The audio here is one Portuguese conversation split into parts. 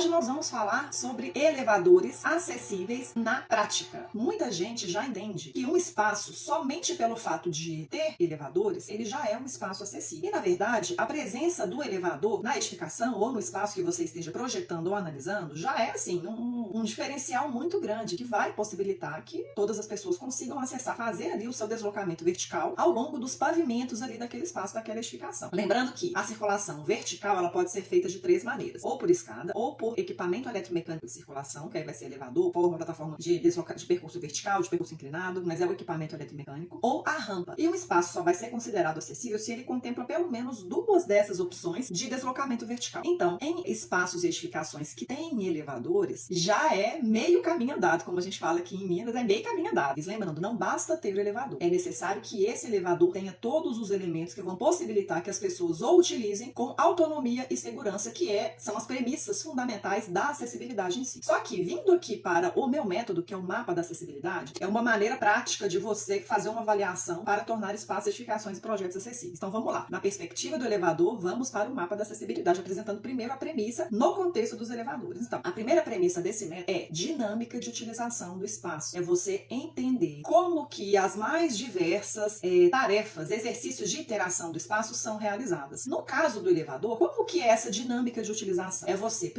Hoje nós vamos falar sobre elevadores acessíveis na prática. Muita gente já entende que um espaço, somente pelo fato de ter elevadores, ele já é um espaço acessível. E, na verdade, a presença do elevador na edificação ou no espaço que você esteja projetando ou analisando já é, assim, um diferencial muito grande que vai possibilitar que todas as pessoas consigam acessar, fazer ali o seu deslocamento vertical ao longo dos pavimentos ali daquele espaço, daquela edificação. Lembrando que a circulação vertical, ela pode ser feita de 3 maneiras. Ou por escada, ou por equipamento eletromecânico de circulação, que aí vai ser elevador, ou uma plataforma de percurso vertical, de percurso inclinado, mas é o equipamento eletromecânico, ou a rampa. E o espaço só vai ser considerado acessível se ele contempla pelo menos 2 dessas opções de deslocamento vertical. Então, em espaços e edificações que têm elevadores, já é meio caminho andado, como a gente fala aqui em Minas, é meio caminho andado. Mas lembrando, não basta ter o elevador. É necessário que esse elevador tenha todos os elementos que vão possibilitar que as pessoas o utilizem com autonomia e segurança, que são as premissas fundamentais da acessibilidade em si. Só que, vindo aqui para o meu método, que é o mapa da acessibilidade, é uma maneira prática de você fazer uma avaliação para tornar espaços, edificações e projetos acessíveis. Então vamos lá. Na perspectiva do elevador, vamos para o mapa da acessibilidade, apresentando primeiro a premissa no contexto dos elevadores. Então, a primeira premissa desse método é dinâmica de utilização do espaço. É você entender como que as mais diversas tarefas, exercícios de interação do espaço são realizadas. No caso do elevador, como que é essa dinâmica de utilização? É você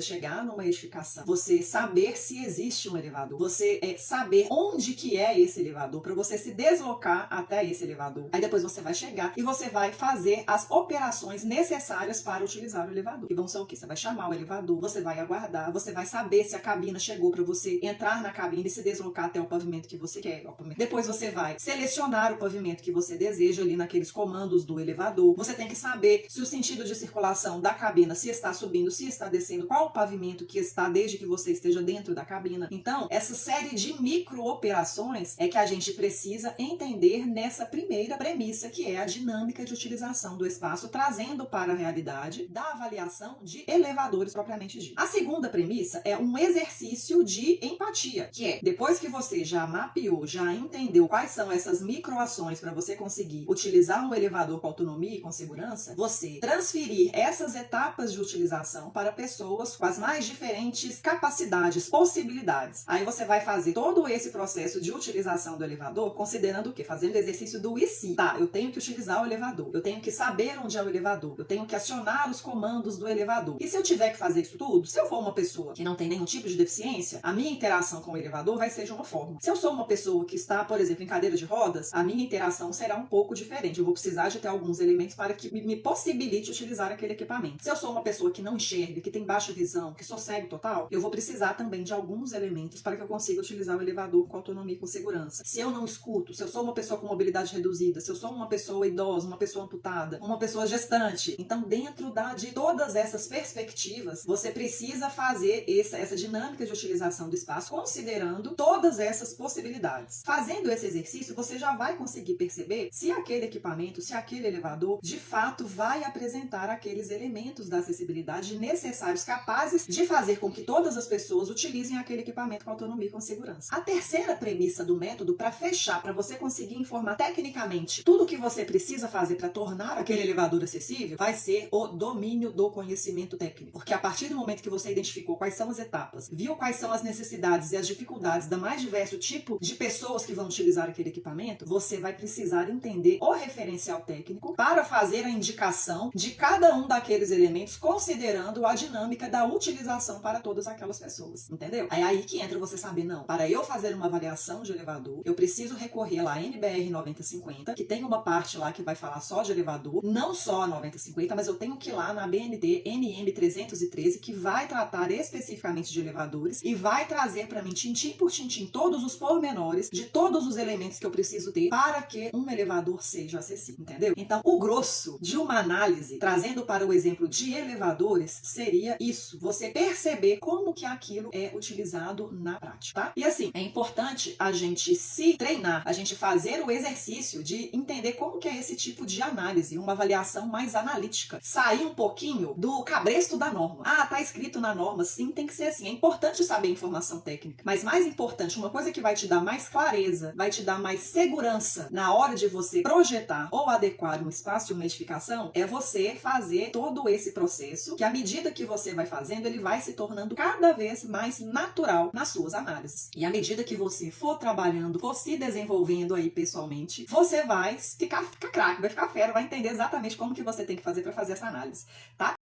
chegar numa edificação, você saber se existe um elevador, você saber onde que é esse elevador, para você se deslocar até esse elevador. Aí depois você vai chegar e você vai fazer as operações necessárias para utilizar o elevador. E vão ser o quê? Você vai chamar o elevador, você vai aguardar, você vai saber se a cabina chegou para você entrar na cabine e se deslocar até o pavimento que você quer. Depois você vai selecionar o pavimento que você deseja ali naqueles comandos do elevador. Você tem que saber se o sentido de circulação da cabina, se está subindo, se está descendo, qual o pavimento que está desde que você esteja dentro da cabina. Então, essa série de micro operações é que a gente precisa entender nessa primeira premissa, que é a dinâmica de utilização do espaço, trazendo para a realidade da avaliação de elevadores propriamente dito. A segunda premissa é um exercício de empatia, que é, depois que você já mapeou, já entendeu quais são essas microações para você conseguir utilizar um elevador com autonomia e com segurança, você transferir essas etapas de utilização para pessoas com as mais diferentes capacidades, possibilidades. Aí você vai fazer todo esse processo de utilização do elevador considerando o quê? Fazendo o exercício do e se. Tá, eu tenho que utilizar o elevador, eu tenho que saber onde é o elevador, eu tenho que acionar os comandos do elevador. E se eu tiver que fazer isso tudo, se eu for uma pessoa que não tem nenhum tipo de deficiência, a minha interação com o elevador vai ser de uma forma. Se eu sou uma pessoa que está, por exemplo, em cadeira de rodas, a minha interação será um pouco diferente. Eu vou precisar de ter alguns elementos para que me possibilite utilizar aquele equipamento. Se eu sou uma pessoa que não enxerga, que tem baixa visão, que sou cego total, eu vou precisar também de alguns elementos para que eu consiga utilizar o elevador com autonomia e com segurança. Se eu não escuto, se eu sou uma pessoa com mobilidade reduzida, se eu sou uma pessoa idosa, uma pessoa amputada, uma pessoa gestante, então dentro de todas essas perspectivas, você precisa fazer essa dinâmica de utilização do espaço, considerando todas essas possibilidades. Fazendo esse exercício, você já vai conseguir perceber se aquele equipamento, se aquele elevador, de fato vai apresentar aqueles elementos da acessibilidade necessários, capazes de fazer com que todas as pessoas utilizem aquele equipamento com autonomia e com segurança. A terceira premissa do método, para fechar, para você conseguir informar tecnicamente tudo o que você precisa fazer para tornar aquele elevador acessível, vai ser o domínio do conhecimento técnico. Porque a partir do momento que você identificou quais são as etapas, viu quais são as necessidades e as dificuldades da mais diverso tipo de pessoas que vão utilizar aquele equipamento, você vai precisar entender o referencial técnico para fazer a indicação de cada um daqueles elementos, considerando a dinâmica da utilização para todas aquelas pessoas, entendeu? É aí que entra você saber, não, para eu fazer uma avaliação de elevador, eu preciso recorrer lá à NBR 9050, que tem uma parte lá que vai falar só de elevador, não só a 9050, mas eu tenho que ir lá na BNT NM 313, que vai tratar especificamente de elevadores e vai trazer para mim, tintim por tintim, todos os pormenores de todos os elementos que eu preciso ter para que um elevador seja acessível, entendeu? Então, o grosso de uma análise, trazendo para o exemplo de elevadores, seria isso, você perceber como que aquilo é utilizado na prática, tá? E assim, é importante a gente se treinar, a gente fazer o exercício de entender como que é esse tipo de análise, uma avaliação mais analítica, sair um pouquinho do cabresto da norma. Ah, tá escrito na norma, sim, tem que ser assim. É importante saber a informação técnica, mas mais importante, uma coisa que vai te dar mais clareza, vai te dar mais segurança na hora de você projetar ou adequar um espaço de uma edificação, é você fazer todo esse processo, que à medida que você vai vai fazendo, ele vai se tornando cada vez mais natural nas suas análises. E à medida que você for trabalhando, for se desenvolvendo aí pessoalmente, você vai ficar craque, vai ficar fera, vai entender exatamente como que você tem que fazer para fazer essa análise, tá?